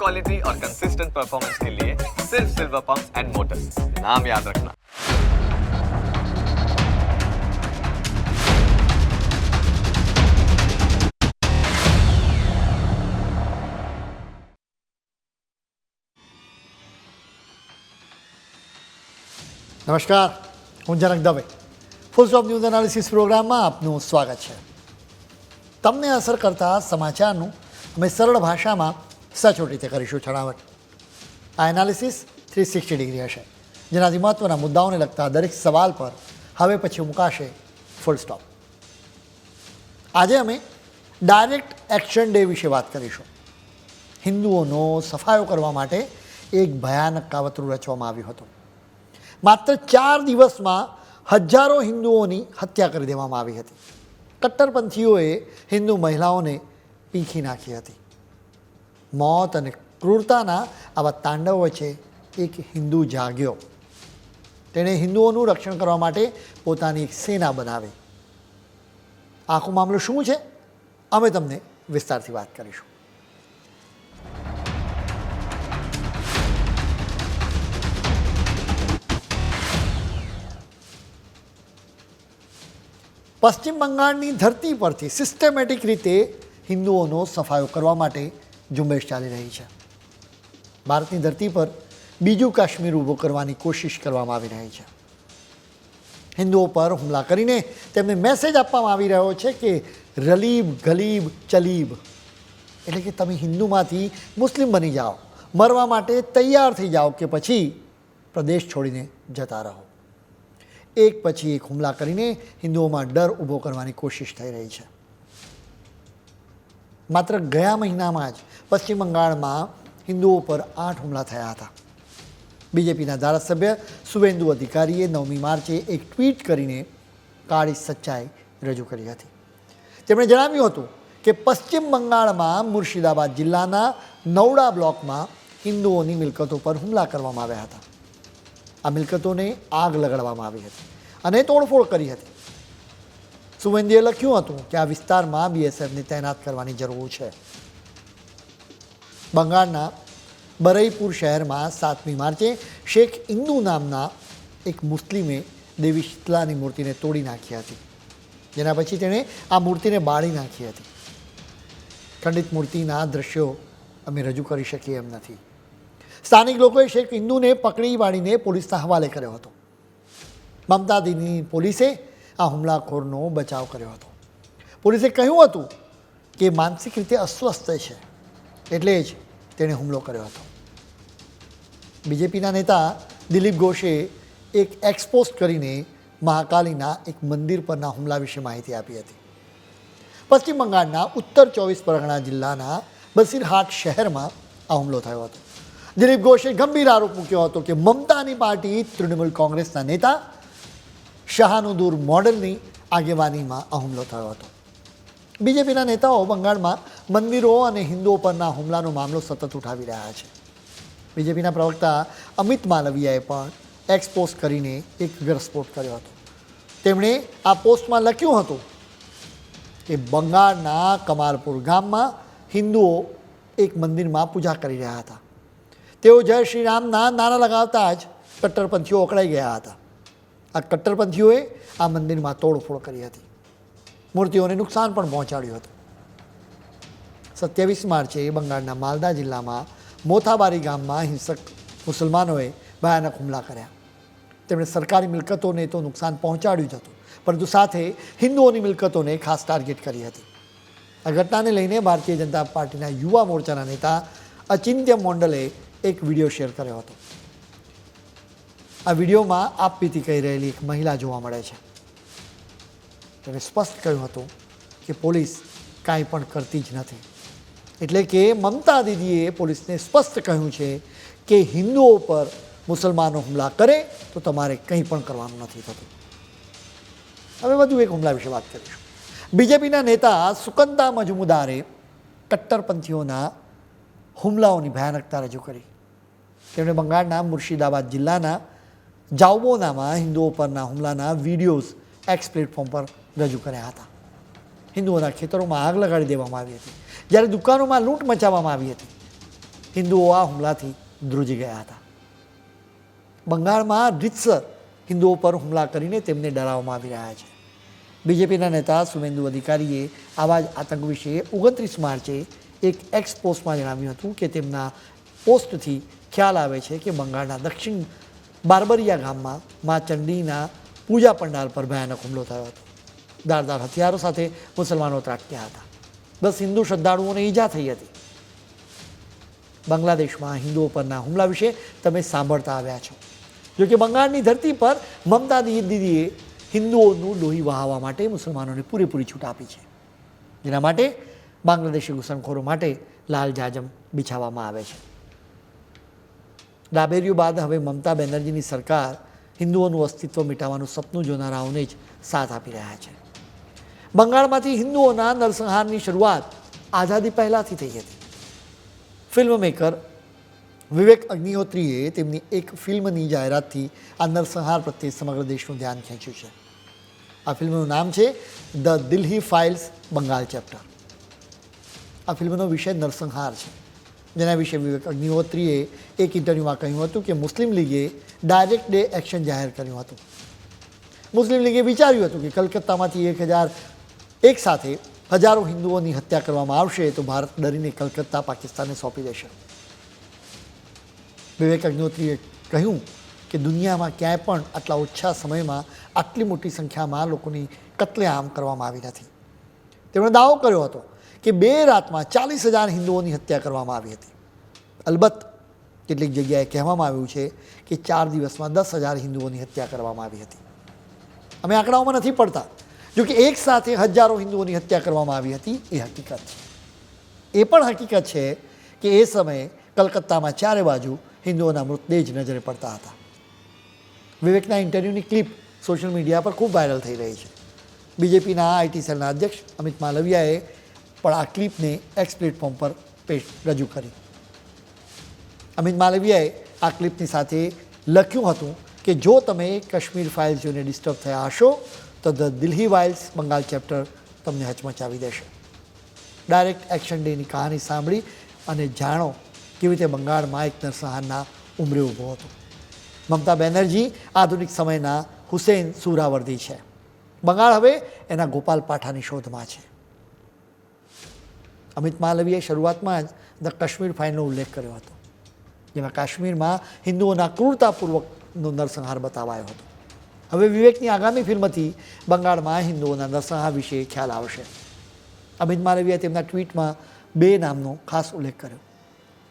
Quality और consistent performance के लिए सिर्फ सिल्वर पंप्स एंड मोटर्स, नाम याद रखना। નમસ્કાર, હું Janak Dave. Full stop news analysis પ્રોગ્રામમાં આપનું સ્વાગત છે. તમને અસર કરતા સમાચારનું અમે સરળ ભાષામાં સચોટ રીતે કરીશું છણાવટ. આ એનાલિસિસ 360 ડિગ્રી હશે, જેનાથી મહત્ત્વના મુદ્દાઓને લગતા દરેક સવાલ પર હવે પછી મુકાશે ફૂલ સ્ટોપ. આજે અમે ડાયરેક્ટ એક્શન ડે વિશે વાત કરીશું. હિન્દુઓનો સફાયો કરવા માટે એક ભયાનક કાવતરું રચવામાં આવ્યું હતું. માત્ર 4 દિવસમાં હજારો હિન્દુઓની હત્યા કરી દેવામાં આવી હતી. કટ્ટરપંથીઓએ હિન્દુ મહિલાઓને પીંખી નાખી હતી. મોત અને ક્રૂરતાના આવા તાંડવ વચ્ચે એક હિન્દુ જાગ્યો. તેણે હિન્દુઓનું રક્ષણ કરવા માટે પોતાની એક સેના બનાવી. આખો મામલો શું છે, અમે તમને વિસ્તારથી વાત કરીશું. પશ્ચિમ બંગાળની ધરતી પરથી સિસ્ટમેટિક રીતે હિન્દુઓનો સફાયો કરવા માટે ઝુંબેશ ચાલી રહી છે. ભારતની ધરતી પર બીજું કાશ્મીર ઊભું કરવાની કોશિશ કરવામાં આવી રહી છે. હિન્દુઓ પર હુમલા કરીને તેમને મેસેજ આપવામાં આવી રહ્યો છે કે રલીબ ગલીબ ચલીબ, એટલે કે તમે હિન્દુમાંથી મુસ્લિમ બની જાઓ, મરવા માટે તૈયાર થઈ જાઓ કે પછી પ્રદેશ છોડીને જતા રહો. એક પછી એક હુમલા કરીને હિન્દુઓમાં ડર ઊભો કરવાની કોશિશ થઈ રહી છે. માત્ર ગયા મહિનામાં જ પશ્ચિમ બંગાળમાં હિન્દુઓ પર 8 હુમલા થયા હતા. બીજેપીના ધારાસભ્ય શુવેન્દુ અધિકારીએ 9મી માર્ચે એક ટ્વીટ કરીને કાળી સચ્ચાઈ રજૂ કરી હતી. તેમણે જણાવ્યું હતું કે પશ્ચિમ બંગાળમાં મુર્શિદાબાદ જિલ્લાના નવડા બ્લોકમાં હિન્દુઓની મિલકતો પર હુમલા કરવામાં આવ્યા હતા. આ મિલકતોને આગ લગાડવામાં આવી હતી અને તોડફોડ કરી હતી. સુવેન્દુએ લખ્યું હતું કે આ વિસ્તારમાં બીએસએફને તૈનાત કરવાની જરૂર છે. બંગાળના બરઈપુર શહેરમાં 7મી માર્ચે શેખ ઇન્દુ નામના એક મુસ્લિમે દેવી શીતલાની મૂર્તિને તોડી નાખી હતી, જેના પછી તેણે આ મૂર્તિને બાળી નાખી હતી. ખંડિત મૂર્તિના દ્રશ્યો અમે રજૂ કરી શકીએ એમ નથી. સ્થાનિક લોકોએ શેખ ઇન્દુને પકડી પાડીને પોલીસના હવાલે કર્યો હતો. મમતા દીદીની પોલીસે આ હુમલાખોરનો બચાવ કર્યો હતો. પોલીસે કહ્યું હતું કે માનસિક રીતે અસ્વસ્થ છે, એટલે જ તેણે હુમલો કર્યો હતો. બીજેપીના નેતા દિલીપ ઘોષે એક એક્સ પોસ્ટ કરીને મહાકાલીના એક મંદિર પરના હુમલા વિશે માહિતી આપી હતી. પશ્ચિમ બંગાળના ઉત્તર 24 પરગણા જિલ્લાના બસીરહાટ શહેરમાં આ હુમલો થયો હતો. દિલીપ ઘોષે ગંભીર આરોપ મૂક્યો હતો કે મમતાની પાર્ટી તૃણમૂલ કોંગ્રેસના નેતા શાહનુદુર મોડલની આગેવાનીમાં આ હુમલો થયો હતો. બીજેપીના નેતાઓ બંગાળમાં મંદિરો અને હિન્દુઓ પરના હુમલાનો મામલો સતત ઉઠાવી રહ્યા છે. બીજેપીના પ્રવક્તા અમિત માલવિયાએ પણ એક્સ પોસ્ટ કરીને એક ઘરસ્ફોટ કર્યો હતો. તેમણે આ પોસ્ટમાં લખ્યું હતું કે બંગાળના કમાલપુર ગામમાં હિન્દુઓ એક મંદિરમાં પૂજા કરી રહ્યા હતા. તેઓ જય શ્રી રામના નારા લગાવતા જ કટ્ટરપંથીઓ અકળાઈ ગયા હતા. આ કટ્ટરપંથીઓએ આ મંદિરમાં તોડફોડ કરી હતી. મૂર્તિઓને નુકસાન પણ પહોંચાડ્યું હતું. 27 માર્ચે બંગાળના માલદા જિલ્લામાં મોથાબારી ગામમાં હિંસક મુસલમાનોએ ભયાનક હુમલા કર્યા. તેમણે સરકારી મિલકતોને તો નુકસાન પહોંચાડ્યું જ હતું, પરંતુ સાથે હિન્દુઓની મિલકતોને ખાસ ટાર્ગેટ કરી હતી. આ ઘટનાને લઈને ભારતીય જનતા પાર્ટીના યુવા મોરચાના નેતા અચિંત્ય મોંડલે એક વિડીયો શેર કર્યો હતો. આ વિડીયોમાં આપવીતી કહી રહેલી એક મહિલા જોવા મળે છે. તેણે સ્પષ્ટ કહ્યું હતું કે પોલીસ કાંઈ પણ કરતી જ નથી. એટલે કે મમતા દીદીએ પોલીસને સ્પષ્ટ કહ્યું છે કે હિન્દુઓ પર મુસલમાનો હુમલા કરે તો તમારે કંઈ પણ કરવાનું નથી થતું. હવે વધુ એક હુમલા વિશે વાત કરીશું. બીજેપીના નેતા સુકંતા મજમુદારે કટ્ટરપંથીઓના હુમલાઓની ભયાનકતા રજૂ કરી. તેમણે બંગાળના મુર્શિદાબાદ જિલ્લાના જાઉબોનામાં હિન્દુઓ પરના હુમલાના વિડીયોઝ એક્સ પ્લેટફોર્મ પર રજૂ કર્યા હતા. હિન્દુઓના ખેતરોમાં આગ લગાડી દેવામાં આવી હતી, જ્યારે દુકાનોમાં લૂંટ મચાવવામાં આવી હતી. હિન્દુઓ આ હુમલાથી ધ્રુજી ગયા હતા. બંગાળમાં રીતસર હિન્દુઓ પર હુમલા કરીને તેમને ડરાવવામાં આવી રહ્યા છે. બીજેપીના નેતા સુવેન્દુ અધિકારીએ આવા જ આતંક વિશે 29 માર્ચે એક એક્સ પોસ્ટમાં જણાવ્યું હતું કે તેમના પોસ્ટથી ખ્યાલ આવે છે કે બંગાળના દક્ષિણ બારબરિયા ગામમાં મા ચંડીના પૂજા પંડાલ પર ભયાનક હુમલો થયો હતો. ધારદાર હથિયારો સાથે મુસલમાનો ત્રાટક્યા હતા. 10 હિન્દુ શ્રદ્ધાળુઓને ઈજા થઈ હતી. બાંગ્લાદેશમાં હિન્દુઓ પરના હુમલા વિશે તમે સાંભળતા આવ્યા છો. જોકે બંગાળની ધરતી પર મમતા દીદીએ હિન્દુઓનું લોહી વહાવવા માટે મુસલમાનોને પૂરેપૂરી છૂટ આપી છે, જેના માટે બાંગ્લાદેશી ઘૂસણખોરો માટે લાલ જાજમ બિછાવવામાં આવે છે. ડાબેરીઓ બાદ હવે મમતા બેનર્જીની સરકાર હિન્દુઓનું અસ્તિત્વ મિટાવવાનું સપનું જોનારાઓને જ સાથ આપી રહ્યા છે. બંગાળમાંથી હિન્દુઓના નરસંહારની શરૂઆત આઝાદી પહેલાંથી થઈ હતી. ફિલ્મ મેકર વિવેક અગ્નિહોત્રીએ તેમની એક ફિલ્મની જાહેરાતથી આ નરસંહાર પ્રત્યે સમગ્ર દેશનું ધ્યાન ખેંચ્યું છે. આ ફિલ્મનું નામ છે the Delhi files Bengal chapter. આ ફિલ્મનો વિષય નરસંહાર છે, જેના વિશે વિવેક અગ્નિહોત્રીએ એક ઇન્ટરવ્યૂમાં કહ્યું હતું કે મુસ્લિમ લીગે ડાયરેક્ટ ડે એક્શન જાહેર કર્યું હતું. મુસ્લિમ લીગે વિચાર્યું હતું કે કલકત્તામાંથી 1000 એક સાથે હજારો હિન્દુઓની હત્યા કરવામાં આવશે તો ભારત ડરીને કલકત્તા પાકિસ્તાનને સોંપી દેશે. વિવેક અગ્નિહોત્રીએ કહ્યું કે દુનિયામાં ક્યાંય પણ આટલા ઓછા સમયમાં આટલી મોટી સંખ્યામાં લોકોની કત્લેઆમ કરવામાં આવી નથી. તેમણે દાવો કર્યો હતો કે 2 રાતમાં 40,000 હિન્દુઓની હત્યા કરવામાં આવી હતી. અલબત્ત કેટલીક જગ્યાએ કહેવામાં આવ્યું છે કે 4 દિવસમાં 10,000 હિન્દુઓની હત્યા કરવામાં આવી હતી. અમે આંકડાઓમાં નથી પડતા, જો કે એક સાથે હજારો હિન્દુઓની હત્યા કરવામાં આવી હતી એ હકીકત છે. એ પણ હકીકત છે કે એ સમયે કલકત્તામાં ચારે બાજુ હિન્દુઓના મૃતદેહ જ નજરે પડતા હતા. વિવેકના ઇન્ટરવ્યૂની ક્લિપ સોશિયલ મીડિયા પર ખૂબ વાયરલ થઈ રહી છે. બીજેપીના આઈટી સેલના અધ્યક્ષ અમિત માલવિયાએ પણ આ ક્લિપને એક્સ પ્લેટફોર્મ પર રજૂ કરી. અમિત માલવિયાએ આ ક્લિપની સાથે લખ્યું હતું કે જો તમે કાશ્મીર ફાઇલ્સ જોઈને ડિસ્ટર્બ થયા હશો તો the Delhi files Bengal chapter તમને હચમચાવી દેશે. ડાયરેક્ટ એક્શન ડેની કહાની સાંભળી અને જાણો કેવી રીતે બંગાળમાં એક નરસંહારના ઉંમરે ઊભો હતો. મમતા બેનર્જી આધુનિક સમયના હુસેન સુહરાવર્દી છે. બંગાળ હવે એના ગોપાલ પાઠાની શોધમાં છે. અમિત માલવીએ શરૂઆતમાં જ ધ કાશ્મીર ફાઇલનો ઉલ્લેખ કર્યો હતો, જેમાં કાશ્મીરમાં હિન્દુઓના ક્રૂરતાપૂર્વકનો નરસંહાર બતાવાયો હતો. હવે વિવેકની આગામી ફિલ્મથી બંગાળમાં હિન્દુઓના નરસંહાર વિશે ખ્યાલ આવશે. અમિત માલવીએ તેમના ટ્વીટમાં 2 નામનો ખાસ ઉલ્લેખ કર્યો,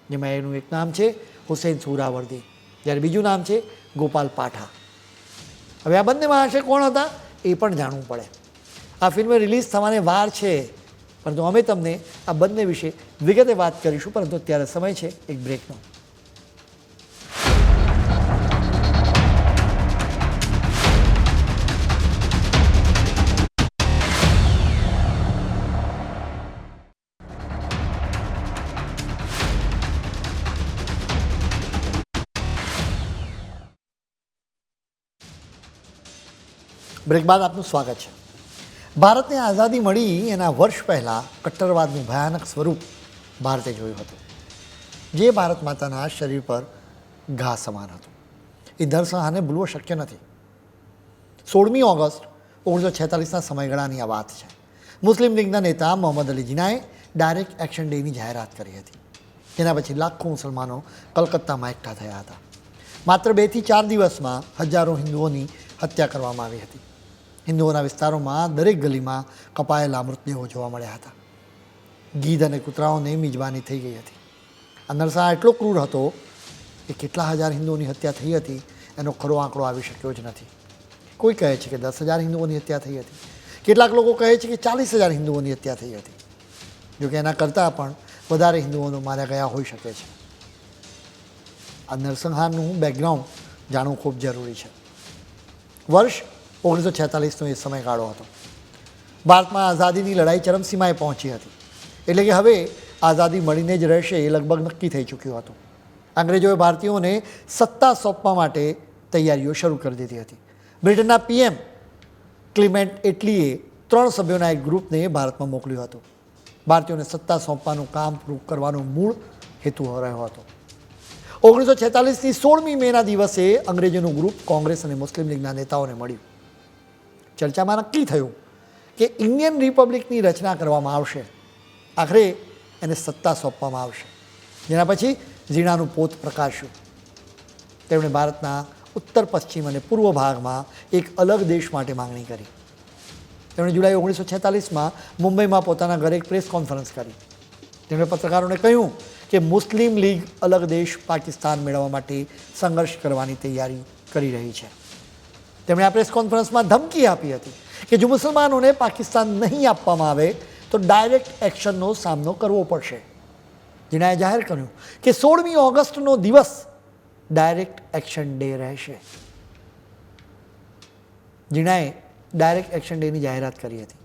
જેમાં એનું એક નામ છે હુસેન સુહરાવર્દી, જ્યારે બીજું નામ છે ગોપાલ પાઠા. હવે આ બંને મહાશય કોણ હતા એ પણ જાણવું પડે. આ ફિલ્મ રિલીઝ થવાને વાર છે, પરંતુ અમે તમને આ બંને વિશે વિગતે વાત કરીશું, પરંતુ અત્યારે સમય છે એક બ્રેકનો. બ્રેક બાદ આપનું સ્વાગત છે. ભારતને આઝાદી મળી એના વર્ષ પહેલાં કટ્ટરવાદનું ભયાનક સ્વરૂપ ભારતે જોયું હતું, જે ભારત માતાના શરીર પર ઘા સમાન હતું. એ નરસંહારને ભૂલવો શક્ય નથી. 16મી ઓગસ્ટ 1946ના સમયગાળાની આ વાત છે. મુસ્લિમ લીગના નેતા મોહમ્મદ અલી જીનાએ ડાયરેક્ટ એક્શન ડેની જાહેરાત કરી હતી. તેના પછી લાખો મુસલમાનો કલકત્તામાં એકઠા થયા હતા. માત્ર 2 થી 4 દિવસમાં હજારો હિન્દુઓની હત્યા કરવામાં આવી હતી. હિન્દુઓના વિસ્તારોમાં દરેક ગલીમાં કપાયેલા મૃતદેહો જોવા મળ્યા હતા. ગીધ અને કૂતરાઓને મિજબાની થઈ ગઈ હતી. આ નરસંહાર એટલો ક્રૂર હતો કે કેટલા હજાર હિન્દુઓની હત્યા થઈ હતી એનો ખરો આંકડો આવી શક્યો જ નથી. કોઈ કહે છે કે 10,000 હિન્દુઓની હત્યા થઈ હતી, કેટલાક લોકો કહે છે કે 40,000 હિન્દુઓની હત્યા થઈ હતી. જોકે એના કરતાં પણ વધારે હિન્દુઓનો માર્યા ગયા હોઈ શકે છે. આ નરસંહારનું બેકગ્રાઉન્ડ જાણવું ખૂબ જરૂરી છે. વર્ષ 1946નો એ સમયગાળો હતો. ભારતમાં આઝાદીની લડાઈ ચરમસીમાએ પહોંચી હતી. એટલે કે હવે આઝાદી મળીને જ રહેશે એ લગભગ નક્કી થઈ ચૂક્યું હતું. અંગ્રેજોએ ભારતીયોને સત્તા સોંપવા માટે તૈયારીઓ શરૂ કરી દીધી હતી. બ્રિટનના PM ક્લિમેન્ટ એટલીએ 3 સભ્યોના એક ગ્રુપને ભારતમાં મોકલ્યું હતું. ભારતીયોને સત્તા સોંપવાનું કામ પૂરું કરવાનું મૂળ હેતુ રહ્યો હતો. 1946ની 16મી મેના દિવસે અંગ્રેજોનું ગ્રુપ કોંગ્રેસ અને મુસ્લિમ લીગના નેતાઓને મળ્યું. ચર્ચામાં નક્કી થયું કે ઇન્ડિયન રિપબ્લિકની રચના કરવામાં આવશે. આખરે એને સત્તા સોંપવામાં આવશે. જેના પછી ઝીણાનું પોત પ્રકાશ્યું. તેમણે ભારતના ઉત્તર પશ્ચિમ અને પૂર્વ ભાગમાં એક અલગ દેશ માટે માંગણી કરી. તેમણે જુલાઈ 1946માં મુંબઈમાં પોતાના ઘરે એક પ્રેસ કોન્ફરન્સ કરી. તેમણે પત્રકારોને કહ્યું કે મુસ્લિમ લીગ અલગ દેશ પાકિસ્તાન મેળવવા માટે સંઘર્ષ કરવાની તૈયારી કરી રહી છે. તેમણે આ પ્રેસ કોન્ફરન્સમાં ધમકી આપી હતી કે જો મુસલમાનોને પાકિસ્તાન નહીં આપવામાં આવે તો ડાયરેક્ટ એક્શનનો સામનો કરવો પડશે. ઝીણાએ જાહેર કર્યું કે 16મી ઓગસ્ટનો દિવસ ડાયરેક્ટ એક્શન ડે રહેશે. ઝીણાએ ડાયરેક્ટ એક્શન ડેની જાહેરાત કરી હતી.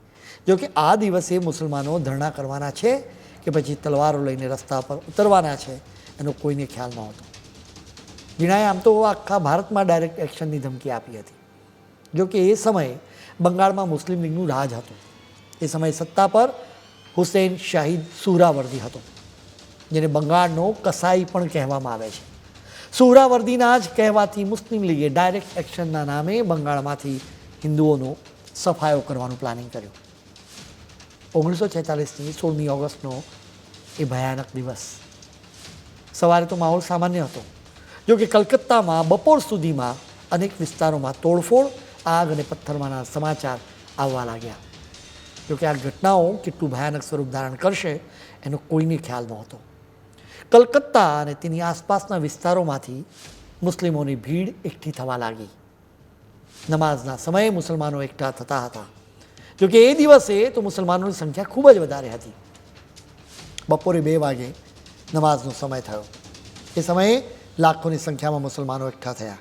જો કે આ દિવસે મુસલમાનો ધરણા કરવાના છે કે પછી તલવારો લઈને રસ્તા પર ઉતરવાના છે એનો કોઈને ખ્યાલ નહોતો. ઝીણાએ આમ તો આખા ભારતમાં ડાયરેક્ટ એક્શનની ધમકી આપી હતી. જો કે એ સમયે બંગાળમાં મુસ્લિમ લીગનું રાજ હતું. એ સમયે સત્તા પર હુસૈન શાહિદ સુહરાવર્દી હતો, જેને બંગાળનો કસાઈ પણ કહેવામાં આવે છે. સુહરાવર્દીના જ કહેવાથી મુસ્લિમ લીગે ડાયરેક્ટ એક્શનના નામે બંગાળમાંથી હિન્દુઓનો સફાયો કરવાનું પ્લાનિંગ કર્યું. 1946ની 16મી ઓગસ્ટનો એ ભયાનક દિવસ. સવારે તો માહોલ સામાન્ય હતો. જો કે કલકત્તામાં બપોર સુધીમાં અનેક વિસ્તારોમાં તોડફોડ, આગ અને પથ્થરમારાના સમાચાર આવવા લાગ્યા. જોકે આ ઘટનાઓ કેટલું ભયાનક સ્વરૂપ ધારણ કરશે એનો કોઈને ખ્યાલ નહોતો. કલકત્તા અને તેની આસપાસના વિસ્તારોમાંથી મુસ્લિમોની ભીડ એકઠી થવા લાગી. નમાઝના સમયે મુસલમાનો એકઠા થતા હતા. જોકે એ દિવસે તો મુસલમાનોની સંખ્યા ખૂબ જ વધારે હતી. બપોરે 2 વાગે નમાઝનો સમય થયો. એ સમયે લાખોની સંખ્યામાં મુસલમાનો એકઠા થયા,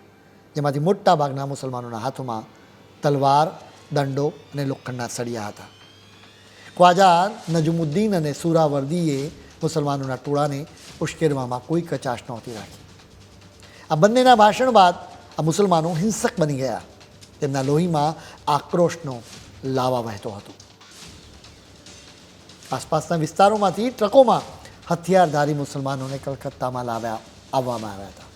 જેમાંથી મોટા ભાગના મુસલમાનોના હાથોમાં તલવાર, દંડો અને લોખંડના સળિયા હતા. ખ્વાજા નજમુદ્દીન અને સુહરાવર્દીએ મુસલમાનોના ટોળાને ઉશ્કેરવામાં કોઈ કચાશ નહોતી રાખી. આ બંનેના ભાષણ બાદ આ મુસલમાનો હિંસક બની ગયા. તેમના લોહીમાં આક્રોશનો લાવા વહેતો હતો. આસપાસના વિસ્તારોમાંથી ટ્રકોમાં હથિયારધારી મુસલમાનોને કલકત્તામાં આવવામાં આવ્યા હતા.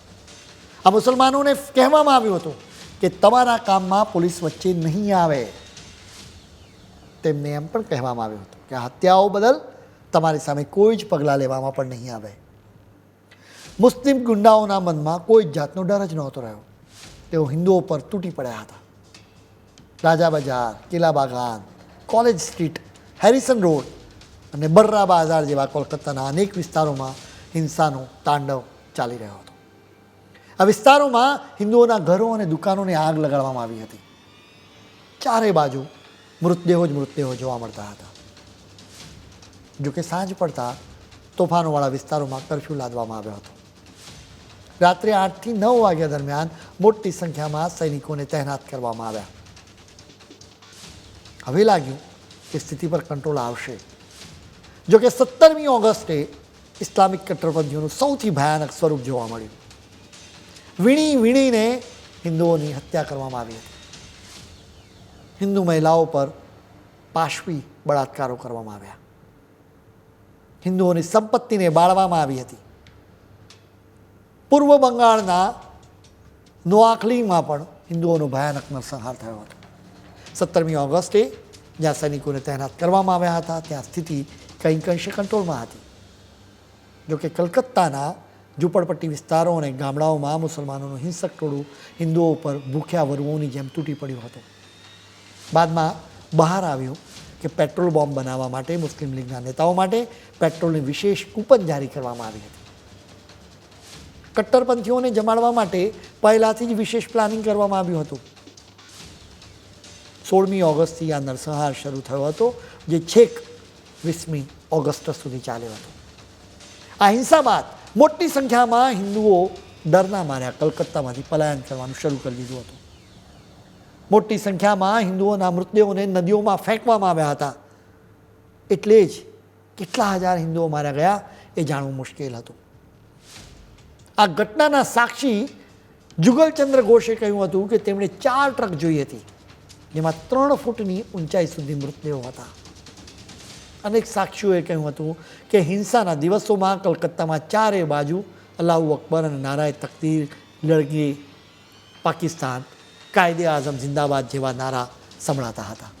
આ મુસલમાનોને કહેવામાં આવ્યું હતું કે તમારા કામમાં પોલીસ વચ્ચે નહીં આવે. તેમને એમ પણ કહેવામાં આવ્યું હતું કે આ હત્યાઓ બદલ તમારી સામે કોઈ જ પગલાં લેવામાં પણ નહીં આવે. મુસ્લિમ ગુંડાઓના મનમાં કોઈ જ જાતનો ડર જ નહોતો રહ્યો. તેઓ હિન્દુઓ પર તૂટી પડ્યા હતા. રાજા બજાર, કિલા બાગાન, કોલેજ સ્ટ્રીટ, હેરિસન રોડ અને બર્રા બાજાર જેવા કોલકાતાના અનેક વિસ્તારોમાં હિંસાનો તાંડવ ચાલી રહ્યો હતો. આ વિસ્તારોમાં હિન્દુઓના ઘરો અને દુકાનોને આગ લગાડવામાં આવી હતી. ચારે બાજુ મૃતદેહો જ મૃતદેહો જોવા મળતા હતા. જોકે સાંજ પડતા તોફાનોવાળા વિસ્તારોમાં કર્ફ્યુ લાદવામાં આવ્યો હતો. રાત્રે 8 થી 9 વાગ્યા દરમિયાન મોટી સંખ્યામાં સૈનિકોને તહેનાત કરવામાં આવ્યા. હવે લાગ્યું કે સ્થિતિ પર કંટ્રોલ આવશે. જોકે 17મી ઓગસ્ટે ઇસ્લામિક કટ્ટરપંથીઓનું સૌથી ભયાનક સ્વરૂપ જોવા મળ્યું. વીણીને હિન્દુઓની હત્યા કરવામાં આવી હતી. હિન્દુ મહિલાઓ પર પાશવી બળાત્કારો કરવામાં આવ્યા. હિન્દુઓની સંપત્તિને બાળવામાં આવી હતી. પૂર્વ બંગાળના નોઆખલીમાં પણ હિન્દુઓનો ભયાનક નરસંહાર થયો હતો. 17મી ઓગસ્ટે જ્યાં સૈનિકોને તહેનાત કરવામાં આવ્યા હતા ત્યાં સ્થિતિ કંઈક અંશે કંટ્રોલમાં હતી. જોકે કલકત્તાના ઝૂંપડપટ્ટી વિસ્તારો અને ગામડાઓમાં મુસલમાનોનું હિંસક ટોળું હિન્દુઓ પર ભૂખ્યા વરુઓની જેમ તૂટી પડ્યું હતું. બાદમાં બહાર આવ્યું કે પેટ્રોલ બોમ્બ બનાવવા માટે મુસ્લિમ લીગના નેતાઓ માટે પેટ્રોલની વિશેષ કૂપન જારી કરવામાં આવી હતી. કટ્ટરપંથીઓને જમાડવા માટે પહેલાંથી જ વિશેષ પ્લાનિંગ કરવામાં આવ્યું હતું. 16મી ઓગસ્ટથી આ નરસંહાર શરૂ થયો હતો, જે છેક 20મી ઓગસ્ટ સુધી ચાલ્યો હતો. આ હિંસા બાદ મોટી સંખ્યામાં હિન્દુઓ ડરના માર્યા કલકત્તામાંથી પલાયન કરવાનું શરૂ કરી દીધું હતું. મોટી સંખ્યામાં હિન્દુઓના મૃતદેહોને નદીઓમાં ફેંકવામાં આવ્યા હતા. એટલે જ કેટલા હજાર હિન્દુઓ માર્યા ગયા એ જાણવું મુશ્કેલ હતું. આ ઘટનાના સાક્ષી જુગલચંદ્ર ઘોષે કહ્યું હતું કે તેમણે 4 ટ્રક જોઈ હતી, જેમાં 3 ફૂટની ઊંચાઈ સુધી મૃતદેહો હતા. અનેક સાક્ષીઓએ કહ્યું હતું કે હિંસાના દિવસોમાં કલકત્તામાં ચારે બાજુ અલ્લાહુ અકબર અને નારાએ તકદીર, લડગે પાકિસ્તાન, કાયદે આઝમ જિંદાબાદ જેવા નારા સંભળાતા હતા.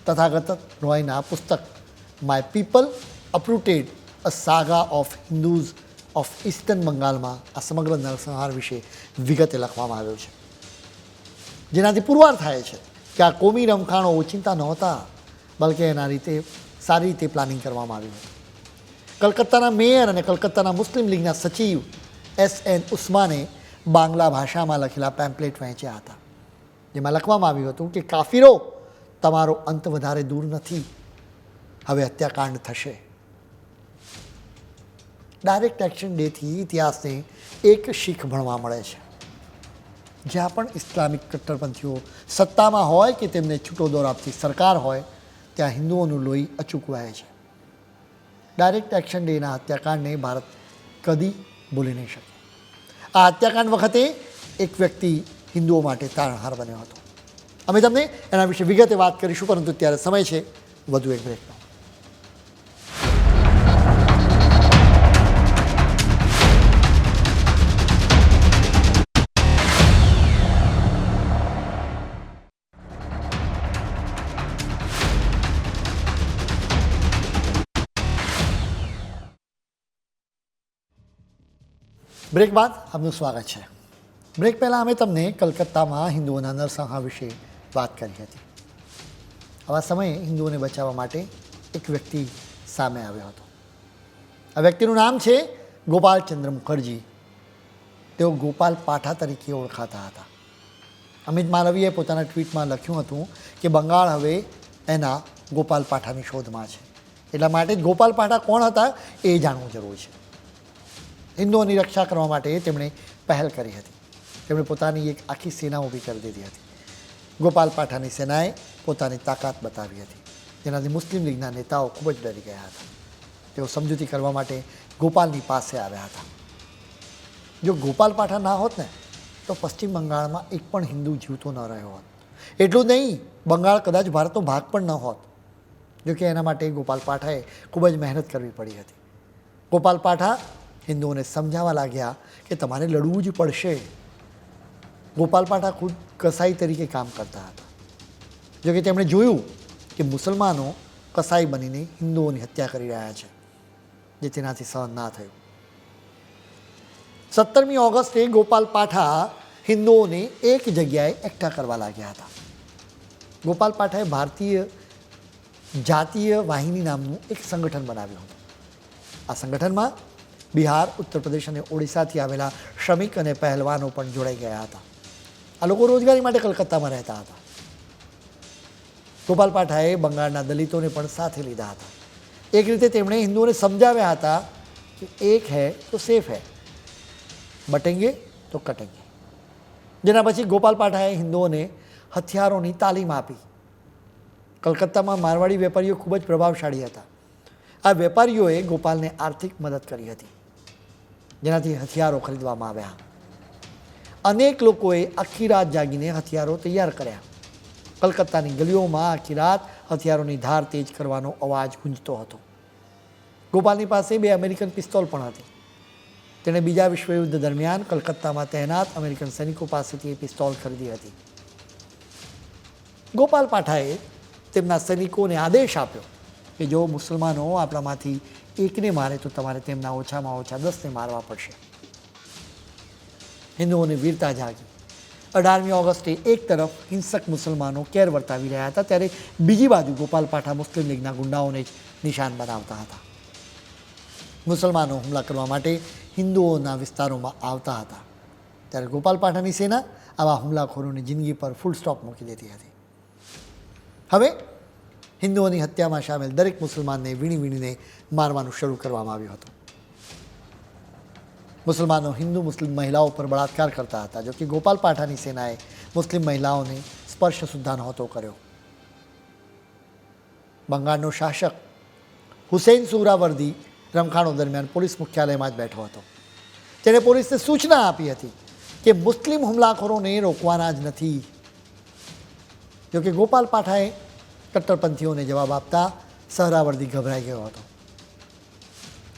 તથાગત રોયના પુસ્તક my people uprooted a saga of Hindus of eastern બંગાળમાં આ સમગ્ર નરસંહાર વિશે વિગતે લખવામાં આવ્યો છે, જેનાથી પુરવાર થાય છે કે આ કોમી રમખાણો ઓચિંતા નહોતા, બલકે એના સારી રીતે પ્લાનિંગ કરવામાં આવ્યું હતું. કલકત્તાના મેયર અને કલકત્તાના મુસ્લિમ લીગના સચિવ S.N. ઉસ્માને બાંગ્લા ભાષામાં લખેલા પેમ્પલેટ વહેંચ્યા હતા, જેમાં લખવામાં આવ્યું હતું કે કાફીરો, તમારો અંત વધારે દૂર નથી, હવે હત્યાકાંડ થશે. ડાયરેક્ટ એક્શન ડેથી ઇતિહાસને એક શીખ ભણવા મળે છે. જ્યાં પણ ઇસ્લામિક કટ્ટરપંથીઓ સત્તામાં હોય કે તેમને છૂટો દોર આપતી સરકાર હોય, ત્યાં હિન્દુઓનું લોહી અચૂક વહે છે. ડાયરેક્ટ એક્શન ડેના હત્યાકાંડને ભારત કદી ભૂલી નહીં શકે. આ હત્યાકાંડ વખતે એક વ્યક્તિ હિન્દુઓ માટે તારણહાર બન્યો હતો. અમે તમને એના વિશે વિગતે વાત કરીશું, પરંતુ ત્યારે સમય છે વધુ એક બ્રેકનો. બ્રેક બાદ આપનું સ્વાગત છે. બ્રેક પહેલાં અમે તમને કલકત્તામાં હિન્દુઓના નરસંહાર વિશે વાત કરી હતી. આવા સમયે હિન્દુઓને બચાવવા માટે એક વ્યક્તિ સામે આવ્યો હતો. આ વ્યક્તિનું નામ છે ગોપાલચંદ્ર મુખર્જી. તેઓ ગોપાલ પાઠા તરીકે ઓળખાતા હતા. અમિત માલવીએ પોતાના ટ્વીટમાં લખ્યું હતું કે બંગાળ હવે એના ગોપાલ પાઠાની શોધમાં છે, એટલા માટે જ ગોપાલ પાઠા કોણ હતા એ જાણવું જરૂરી છે. હિન્દુઓની રક્ષા કરવા માટે તેમણે પહેલ કરી હતી. તેમણે પોતાની એક આખી સેના ઊભી કરી દીધી હતી. ગોપાલ પાઠાની સેનાએ પોતાની તાકાત બતાવી હતી, જેનાથી મુસ્લિમ લીગના નેતાઓ ખૂબ જ ડરી ગયા હતા. તેઓ સમજૂતી કરવા માટે ગોપાલની પાસે આવ્યા હતા. જો ગોપાલ પાઠા ના હોત ને તો પશ્ચિમ બંગાળમાં એક પણ હિન્દુ જીવતો ન રહ્યો હોત. એટલું જ નહીં, બંગાળ કદાચ ભારતનો ભાગ પણ ન હોત. જોકે એના માટે ગોપાલ પાઠાએ ખૂબ જ મહેનત કરવી પડી હતી. ગોપાલ પાઠા હિન્દુઓને સમજાવવા લાગ્યા કે તમારે લડવું જ પડશે. ગોપાલ પાઠા ખુદ કસાઈ તરીકે કામ કરતા હતા. જોકે તેમણે જોયું કે મુસલમાનો કસાઈ બનીને હિન્દુઓની હત્યા કરી રહ્યા છે, જે તેનાથી સહન ના થયું. 17મી ઓગસ્ટે ગોપાલ પાઠા હિન્દુઓને એક જગ્યાએ એકઠા કરવા લાગ્યા હતા. ગોપાલ પાઠાએ ભારતીય જાતીય વાહિની નામનું એક સંગઠન બનાવ્યું હતું. આ સંગઠનમાં બિહાર, ઉત્તર પ્રદેશ અને ઓડિશાથી આવેલા શ્રમિક અને પહેલવાનો પણ જોડાઈ ગયા હતા. આ લોકો રોજગારી માટે કલકત્તામાં રહેતા હતા. ગોપાલ પાઠાએ બંગાળના દલિતોને પણ સાથે લીધા હતા. એક રીતે તેમણે હિન્દુઓને સમજાવ્યા હતા કે એક હૈ તો સેફ હૈ, બટેંગે તો કટેંગે. જેના પછી ગોપાલ પાઠાએ હિન્દુઓને હથિયારોની તાલીમ આપી. કલકત્તામાં મારવાડી વેપારીઓ ખૂબ જ પ્રભાવશાળી હતા. આ વેપારીઓએ ગોપાલને આર્થિક મદદ કરી હતી, જેનાથી હથિયારો ખરીદવામાં આવ્યા. અનેક લોકોએ આખી રાત જાગીને હથિયારો તૈયાર કર્યા. કલકત્તાની ગલીઓમાં આખી રાત હથિયારોની ધાર તેજ કરવાનો અવાજ ગુંજતો હતો. ગોપાલની પાસે 2 અમેરિકન પિસ્તોલ પણ હતી. તેણે બીજા વિશ્વયુદ્ધ દરમિયાન કલકત્તામાં તહેનાત અમેરિકન સૈનિકો પાસેથી એ પિસ્તોલ ખરીદી હતી. ગોપાલ પાઠાએ તેમના સૈનિકોને આદેશ આપ્યો કે જો મુસલમાનો આપણામાંથી એકને મારે તો તમારે તેમના ઓછામાં ઓછા 10ને મારવા પડશે. હિન્દુઓની વીરતા જાગી. 18મી ઓગસ્ટે એક તરફ હિંસક મુસલમાનો કેર વર્તાવી રહ્યા હતા, ત્યારે બીજી બાજુ ગોપાલ પાઠા મુસ્લિમ લીગના ગુંડાઓને જ નિશાન બનાવતા હતા. મુસલમાનો હુમલા કરવા માટે હિન્દુઓના વિસ્તારોમાં આવતા હતા, ત્યારે ગોપાલ પાઠાની સેના આવા હુમલાખોરોની જિંદગી પર ફૂલ સ્ટોપ મૂકી દેતી હતી. હવે હિન્દુઓની હત્યામાં સામેલ દરેક મુસલમાનને વીણીને મારવાનું શરૂ કરવામાં આવ્યું હતું. મુસલમાનો હિન્દુ મુસ્લિમ મહિલાઓ પર બળાત્કાર કરતા હતા. જોકે ગોપાલ પાઠાની સેનાએ મુસ્લિમ મહિલાઓને સ્પર્શ સુદ્ધા નહોતો કર્યો. બંગાળનો શાસક હુસૈન સુહરાવર્દી રમખાણો દરમિયાન પોલીસ મુખ્યાલયમાં જ બેઠો હતો. તેણે પોલીસને સૂચના આપી હતી કે મુસ્લિમ હુમલાખોરોને રોકવાના જ નથી. જોકે ગોપાલ પાઠાએ કટ્ટરપંથીઓને જવાબ આપતા સહરાવર્દી ગભરાઈ ગયો હતો.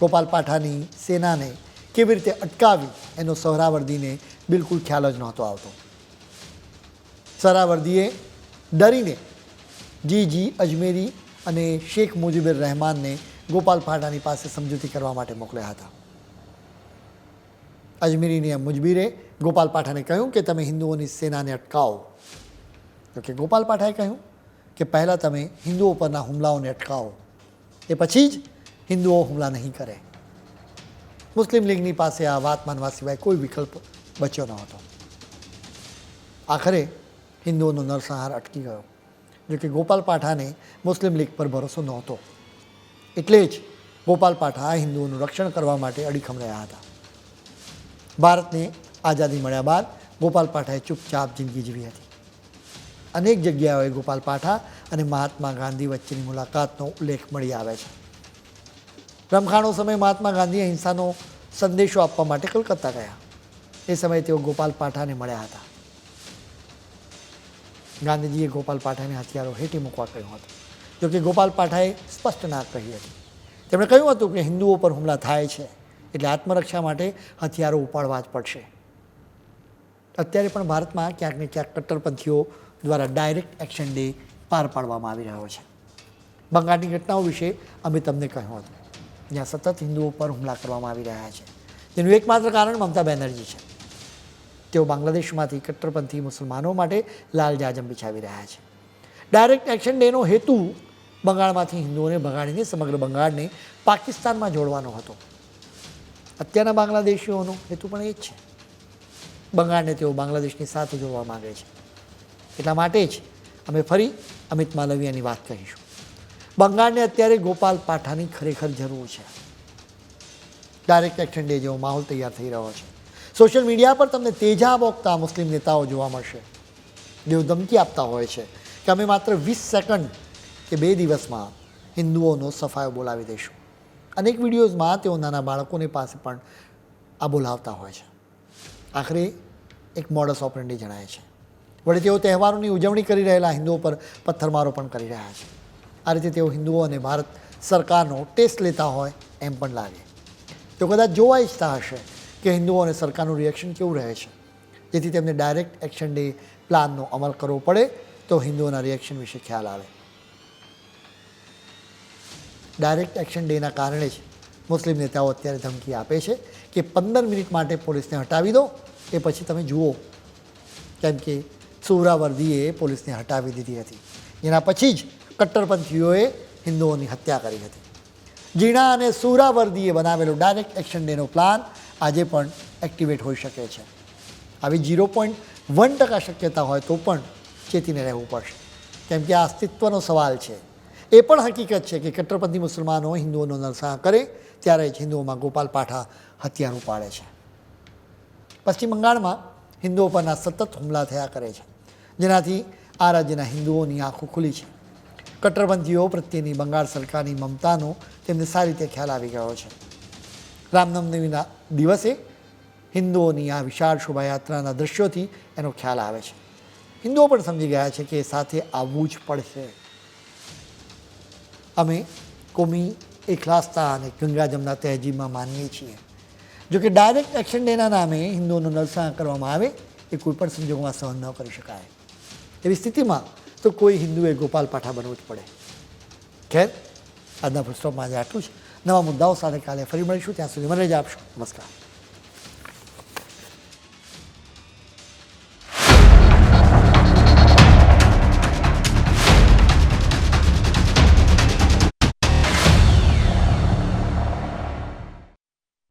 ગોપાલ પાઠાની સેનાને કેવી રીતે અટકાવી એનો સહરાવર્દીને બિલકુલ ખ્યાલ જ નહોતો આવતો. સહરાવર્દીએ ડરીને જી અજમેરી અને શેખ મુજીબુર રહેમાનને ગોપાલ પાઠાની પાસે સમજૂતી કરવા માટે મોકલ્યા હતા. અજમેરીની મુજબીરે ગોપાલ પાઠાને કહ્યું કે તમે હિન્દુઓની સેનાને અટકાવો. તો કે ગોપાલ પાઠાએ કહ્યું કે પહેલાં તમે હિન્દુઓ પરના હુમલાઓને અટકાવો, એ પછી જ હિન્દુઓ હુમલા નહીં કરે. મુસ્લિમ લીગની પાસે આ વાત માનવા સિવાય કોઈ વિકલ્પ બચ્યો ન હતો. આખરે હિન્દુઓનો નરસંહાર અટકી ગયો. જો કે ગોપાલ પાઠાને મુસ્લિમ લીગ પર ભરોસો નહોતો, એટલે જ ગોપાલ પાઠા હિન્દુઓનું રક્ષણ કરવા માટે અડીખમ રહ્યા હતા. ભારતને આઝાદી મળ્યા બાદ ગોપાલ પાઠાએ ચૂપચાપ જિંદગી જીવી હતી. અનેક જગ્યાઓએ ગોપાલ પાઠા અને મહાત્મા ગાંધી વચ્ચેની મુલાકાતનો ઉલ્લેખ મળી આવે છે. રમખાણો સમયે મહાત્મા ગાંધીએ અહિંસાનો સંદેશો આપવા માટે કલકત્તા ગયા. એ સમયે તેઓ ગોપાલ પાઠાને મળ્યા હતા. ગાંધીજીએ ગોપાલ પાઠાને હથિયારો હેઠી મૂકવા કહ્યું હતું. જોકે ગોપાલ પાઠાએ સ્પષ્ટ ના કહી હતી. તેમણે કહ્યું હતું કે હિન્દુઓ પર હુમલા થાય છે એટલે આત્મરક્ષા માટે હથિયારો ઉપાડવા જ પડશે. અત્યારે પણ ભારતમાં ક્યાંક ને ક્યાંક કટ્ટરપંથીઓ દ્વારા ડાયરેક્ટ એક્શન ડે પાર પાડવામાં આવી રહ્યો છે. બંગાળની ઘટનાઓ વિશે અમે તમને કહ્યું હતું, જ્યાં સતત હિન્દુઓ પર હુમલા કરવામાં આવી રહ્યા છે. તેનું એકમાત્ર કારણ મમતા બેનર્જી છે. તેઓ બાંગ્લાદેશમાંથી કટ્ટરપંથી મુસલમાનો માટે લાલ જાજમ બિછાવી રહ્યા છે. ડાયરેક્ટ એક્શન ડેનો હેતુ બંગાળમાંથી હિન્દુઓને ભગાડીને સમગ્ર બંગાળને પાકિસ્તાનમાં જોડવાનો હતો. અત્યારના બાંગ્લાદેશીઓનો હેતુ પણ એ જ છે. બંગાળને તેઓ બાંગ્લાદેશની સાથે જોડવા માગે છે. એટલા માટે જ અમે ફરી અમિત માલવિયાની વાત કહીશું. બંગાળને અત્યારે ગોપાલ પાઠાની ખરેખર જરૂર છે. ડાયરેક્ટ એક્શન ડે જેવો માહોલ તૈયાર થઈ રહ્યો છે. સોશિયલ મીડિયા પર તમને તેજાબ ઓકતા મુસ્લિમ નેતાઓ જોવા મળશે, જેઓ ધમકી આપતા હોય છે કે અમે માત્ર 20 સેકન્ડ કે 2 દિવસમાં હિન્દુઓનો સફાયો બોલાવી દઈશું. અનેક વિડીયોઝમાં તેઓ નાના બાળકોની પાસે પણ આ બોલાવતા હોય છે. આખરે એક મોડસ ઓપરેન્ડી જણાય છે. વળી તેઓ તહેવારોની ઉજવણી કરી રહેલા હિન્દુઓ પર પથ્થરમારો પણ કરી રહ્યા છે. આ રીતે તેઓ હિન્દુઓ અને ભારત સરકારનો ટેસ્ટ લેતા હોય એમ પણ લાગે. તેઓ કદાચ જોવા ઈચ્છતા હશે કે હિન્દુઓ અને સરકારનું રિએક્શન કેવું રહે છે, જેથી તેમને ડાયરેક્ટ એક્શન ડે પ્લાનનો અમલ કરવો પડે તો હિન્દુઓના રિએક્શન વિશે ખ્યાલ આવે. ડાયરેક્ટ એક્શન ડેના કારણે જ મુસ્લિમ નેતાઓ અત્યારે ધમકી આપે છે કે 15 મિનિટ માટે પોલીસને હટાવી દો, એ પછી તમે જુઓ. કેમ કે સુહરાવર્દીએ પોલીસને હટાવી દીધી હતી, જેના પછી જ કટ્ટરપંથીઓએ હિન્દુઓની હત્યા કરી હતી. જીણા અને સુહરાવર્દીએ બનાવેલો ડાયરેક્ટ એક્શન ડેનો પ્લાન આજે પણ એક્ટિવેટ હોઈ શકે છે. આવી 0.1% શક્યતા હોય તો પણ ચેતીને રહેવું પડશે, કેમ કે આ અસ્તિત્વનો સવાલ છે. એ પણ હકીકત છે કે કટ્ટરપંથી મુસલમાનો હિન્દુઓનો નરસંહાર કરે ત્યારે જ હિન્દુઓમાં ગોપાલ પાઠા હથિયાર ઉપાડે છે. પશ્ચિમ બંગાળમાં હિન્દુઓ પરના સતત હુમલા થયા કરે છે, જેનાથી આ રાજ્યના હિન્દુઓની આંખો ખુલી છે. કટ્ટરપંથીઓ પ્રત્યેની બંગાળ સરકારની મમતાનો તેમને સારી રીતે ખ્યાલ આવી ગયો છે. રામનવમીના દિવસે હિન્દુઓની આ વિશાળ શોભાયાત્રાના દૃશ્યોથી એનો ખ્યાલ આવે છે. હિન્દુઓ પણ સમજી ગયા છે કે સાથે આવવું જ પડશે. અમે કોમી એકલાસતા અને ગંગા જમના તહેજીબમાં માનીએ છીએ. જોકે ડાયરેક્ટ એક્શન ડેના નામે હિન્દુઓનો નરસંહાર કરવામાં આવે એ કોઈપણ સંજોગોમાં સહન ન કરી શકાય. એવી સ્થિતિમાં તો કોઈ હિન્દુએ ગોપાલ પાઠા બનવું જ પડે. ખેર, આજના ફૂલસ્ટોપમાં આજે આટલું જ. નવા મુદ્દાઓ સાથે કાલે ફરી મળીશું. ત્યાં સુધી મને રજા આપશો. નમસ્કાર.